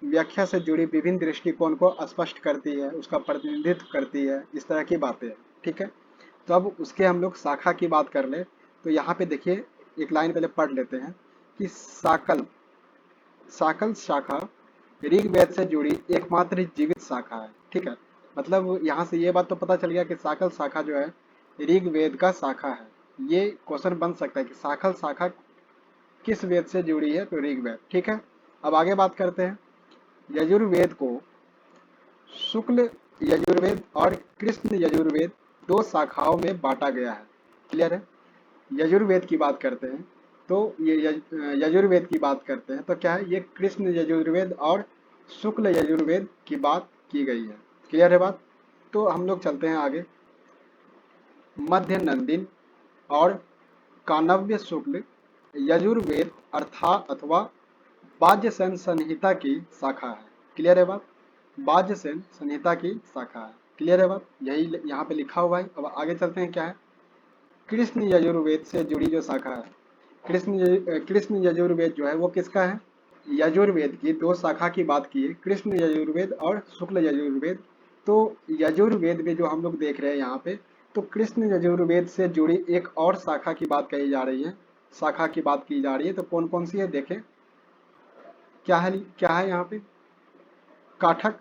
व्याख्या से जुड़ी विभिन्न दृष्टिकोण को स्पष्ट करती है, उसका प्रतिनिधित्व करती है, इस तरह की बातें हैं, ठीक है। तो अब उसके हम लोग शाखा की बात कर ले तो यहाँ पे देखिए, एक लाइन पहले पढ़ लेते हैं कि साकल शाखा ऋग्वेद से जुड़ी एकमात्र जीवित शाखा है, ठीक है। मतलब यहाँ से ये बात तो पता चल गया कि साकल शाखा जो है ऋग्वेद का शाखा है। ये क्वेश्चन बन सकता है कि साकल शाखा किस वेद से जुड़ी है, तो ऋग्वेद, ठीक है। अब आगे बात करते हैं। यजुर्वेद को शुक्ल यजुर्वेद और कृष्ण यजुर्वेद दो शाखाओं में बांटा गया है, क्लियर है। यजुर्वेद की बात करते हैं तो यजुर्वेद की बात करते हैं तो क्या है, ये कृष्ण यजुर्वेद और शुक्ल यजुर्वेद की बात की गई है, क्लियर है बात। तो हम लोग चलते हैं आगे। मध्य नंदिन और कानव्य शुक्ल यजुर्वेद अर्थात अथवा वाज्यसेन संहिता की शाखा है, क्लियर है बात। वाज्यसेन संहिता की शाखा है, क्लियर है बात, यही यहाँ पे लिखा हुआ है। अब आगे चलते हैं क्या है, कृष्ण यजुर्वेद से जुड़ी जो शाखा है, कृष्ण यजुर्वेद जो है वो किसका है, यजुर्वेद की दो शाखा की बात की है, कृष्ण यजुर्वेद और शुक्ल यजुर्वेद। तो यजुर्वेद में जो हम लोग देख रहे हैं यहाँ पे, तो कृष्ण यजुर्वेद से जुड़ी एक और शाखा की बात कही जा रही है, शाखा की बात की जा रही है। तो कौन कौन सी है देखें, क्या है यहाँ पे, काठक,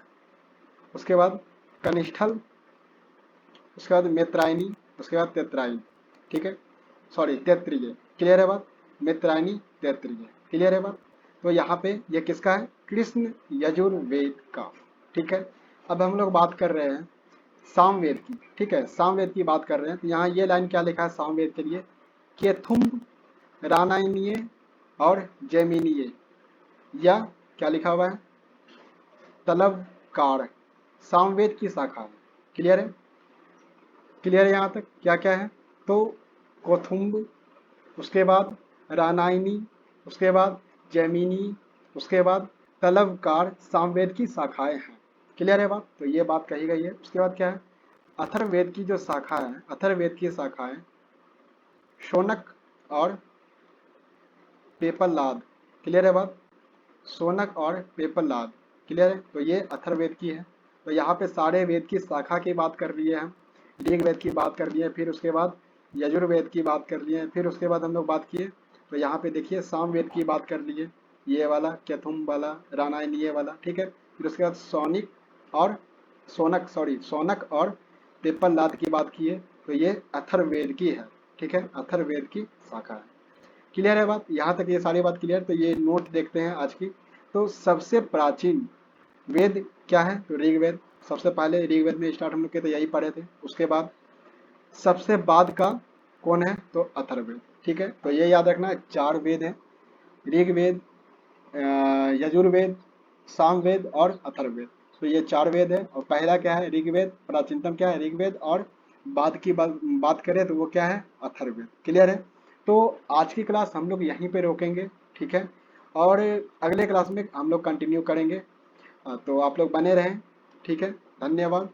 उसके बाद कनिष्ठल, उसके बाद मेत्रायनी, उसके बाद तेत्रायनी, ठीक है, सॉरी तैत्रीय, क्लियर है बात, मित्रायनी तैत्रीय, क्लियर है बात। तो यहाँ पे ये किसका है, कृष्ण यजुर्वेद का, ठीक है। अब हम लोग बात कर रहे हैं सामवेद की, ठीक है, सामवेद की बात कर रहे हैं। तो यहाँ ये लाइन क्या लिखा है सामवेद के लिए, केथुम्ब रानायनीय और जैमिनीय, या क्या लिखा हुआ है, तलवकार सामवेद की शाखा है, क्लियर है, क्लियर है यहाँ तक क्या क्या है। तो कोथुम्ब, उसके बाद रानायनी, उसके बाद जैमिनी, उसके बाद तलवकार सामवेद की शाखाएं हैं, क्लियर है बात। तो ये बात कही गई है। उसके बाद क्या है, अथर्ववेद की जो शाखा है, अथर्ववेद की शाखाएं शौनक और पेपरलाद, क्लियर है बात, शौनक और पेपरलाद, क्लियर है। तो ये अथर्ववेद की है। तो यहाँ पे सारे वेद की शाखा की बात कर लिए हम, ऋग्वेद की बात कर लिए, फिर उसके बाद यजुर्वेद की बात कर लिए, फिर उसके बाद हम लोग बात किए तो यहाँ पे देखिए सामवेद की बात कर लिए, ये वाला केथुम वाला रानायनीय वाला, ठीक है। फिर उसके बाद शौनक और पेपरलाद की बात किए, तो ये अथर्ववेद की है, ठीक है, अथर्ववेद की शाखा है, क्लियर है बात। यहाँ तक ये सारी बात क्लियर। तो ये नोट देखते हैं आज की। तो सबसे प्राचीन वेद क्या है, तो ऋग्वेद, सबसे पहले ऋग्वेद में स्टार्ट हम लोग के तो यही पढ़े थे। उसके बाद सबसे बाद का कौन है, तो अथर्ववेद, ठीक है। तो ये याद रखना, चार वेद है, ऋग्वेद, यजुर्वेद, सामवेद और अथर्ववेद। तो ये चार वेद है और पहला क्या है, ऋग्वेद, प्राचीनतम क्या है ऋग्वेद, और बाद की बात करें तो वो क्या है, अथर्ववेद, क्लियर है। तो आज की क्लास हम लोग यहीं पे रोकेंगे, ठीक है, और अगले क्लास में हम लोग कंटिन्यू करेंगे। तो आप लोग बने रहें, ठीक है, धन्यवाद।